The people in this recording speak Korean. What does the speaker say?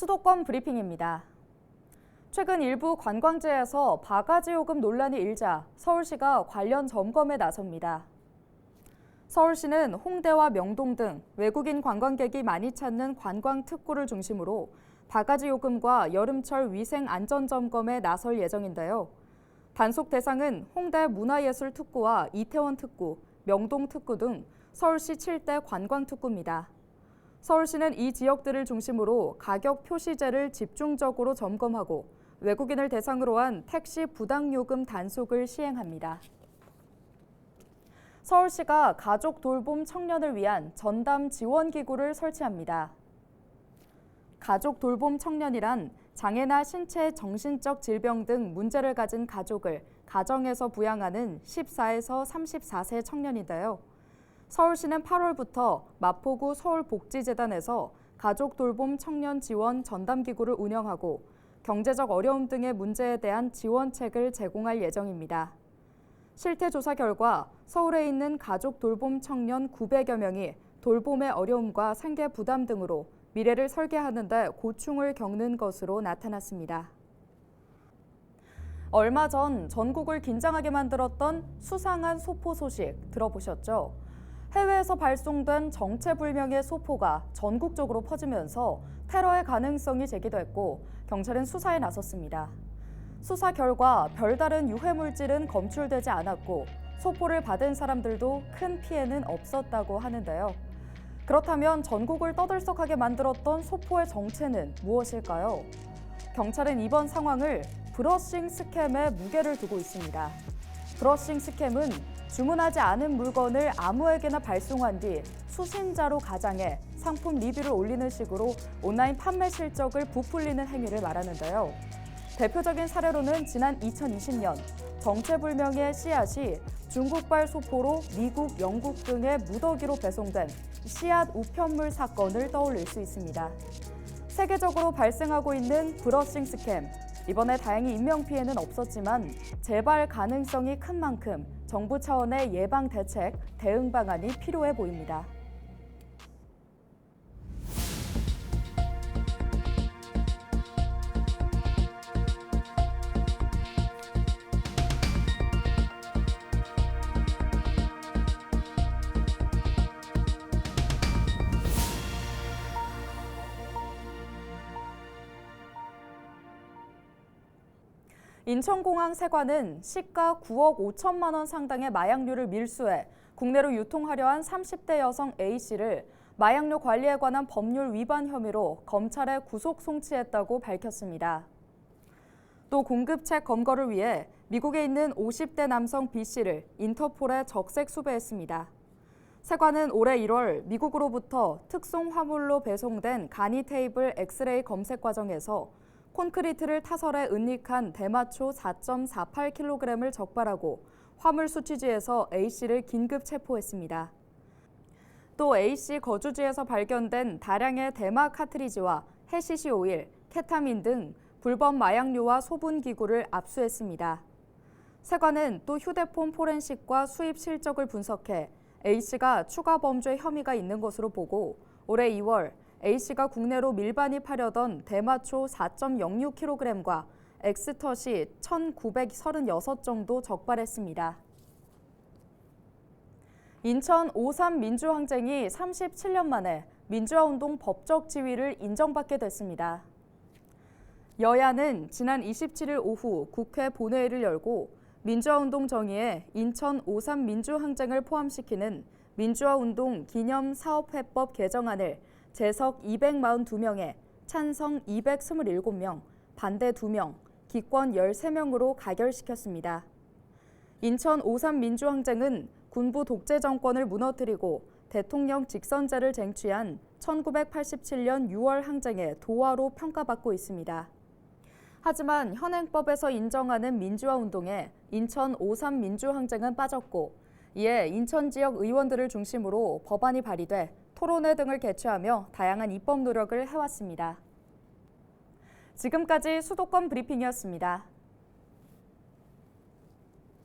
수도권 브리핑입니다. 최근 일부 관광지에서 바가지 요금 논란이 일자 서울시가 관련 점검에 나섭니다. 서울시는 홍대와 명동 등 외국인 관광객이 많이 찾는 관광 특구를 중심으로 바가지 요금과 여름철 위생 안전 점검에 나설 예정인데요. 단속 대상은 홍대 문화예술 특구와 이태원 특구, 명동 특구 등 서울시 7대 관광 특구입니다. 서울시는 이 지역들을 중심으로 가격 표시제를 집중적으로 점검하고 외국인을 대상으로 한 택시 부당요금 단속을 시행합니다. 서울시가 가족 돌봄 청년을 위한 전담 지원 기구를 설치합니다. 가족 돌봄 청년이란 장애나 신체, 정신적 질병 등 문제를 가진 가족을 가정에서 부양하는 14에서 34세 청년인데요. 서울시는 8월부터 마포구 서울복지재단에서 가족 돌봄 청년 지원 전담기구를 운영하고 경제적 어려움 등의 문제에 대한 지원책을 제공할 예정입니다. 실태조사 결과 서울에 있는 가족 돌봄 청년 900여 명이 돌봄의 어려움과 생계 부담 등으로 미래를 설계하는 데 고충을 겪는 것으로 나타났습니다. 얼마 전 전국을 긴장하게 만들었던 수상한 소포 소식 들어보셨죠? 해외에서 발송된 정체불명의 소포가 전국적으로 퍼지면서 테러의 가능성이 제기됐고 경찰은 수사에 나섰습니다. 수사 결과 별다른 유해물질은 검출되지 않았고 소포를 받은 사람들도 큰 피해는 없었다고 하는데요. 그렇다면 전국을 떠들썩하게 만들었던 소포의 정체는 무엇일까요? 경찰은 이번 상황을 브러싱 스캠에 무게를 두고 있습니다. 브러싱 스캠은 주문하지 않은 물건을 아무에게나 발송한 뒤 수신자로 가장해 상품 리뷰를 올리는 식으로 온라인 판매 실적을 부풀리는 행위를 말하는데요. 대표적인 사례로는 지난 2020년 정체불명의 씨앗이 중국발 소포로 미국, 영국 등의 무더기로 배송된 씨앗 우편물 사건을 떠올릴 수 있습니다. 세계적으로 발생하고 있는 브러싱 스캠. 이번에 다행히 인명피해는 없었지만 재발 가능성이 큰 만큼 정부 차원의 예방 대책, 대응 방안이 필요해 보입니다. 인천공항 세관은 시가 9억 5천만 원 상당의 마약류를 밀수해 국내로 유통하려 한 30대 여성 A씨를 마약류 관리에 관한 법률 위반 혐의로 검찰에 구속 송치했다고 밝혔습니다. 또 공급책 검거를 위해 미국에 있는 50대 남성 B씨를 인터폴에 적색 수배했습니다. 세관은 올해 1월 미국으로부터 특송 화물로 배송된 간이 테이블 엑스레이 검색 과정에서 콘크리트를 타설에 은닉한 대마초 4.48kg을 적발하고 화물 수취지에서 A씨를 긴급 체포했습니다. 또 A씨 거주지에서 발견된 다량의 대마 카트리지와 해시시 오일, 케타민 등 불법 마약류와 소분기구를 압수했습니다. 세관은 또 휴대폰 포렌식과 수입 실적을 분석해 A씨가 추가 범죄 혐의가 있는 것으로 보고 올해 2월 A씨가 국내로 밀반입하려던 대마초 4.06kg과 엑스터시 1,936 정도 적발했습니다. 인천 5.3 민주항쟁이 37년 만에 민주화운동 법적 지위를 인정받게 됐습니다. 여야는 지난 27일 오후 국회 본회의를 열고 민주화운동 정의에 인천 5.3 민주항쟁을 포함시키는 민주화운동 기념사업회법 개정안을 재석 242명에 찬성 227명, 반대 2명, 기권 13명으로 가결시켰습니다. 인천 5.3 민주항쟁은 군부 독재 정권을 무너뜨리고 대통령 직선제를 쟁취한 1987년 6월 항쟁의 도화로 평가받고 있습니다. 하지만 현행법에서 인정하는 민주화운동에 인천 5.3 민주항쟁은 빠졌고 이에 인천 지역 의원들을 중심으로 법안이 발의돼 토론회 등을 개최하며 다양한 입법 노력을 해왔습니다. 지금까지 수도권 브리핑이었습니다.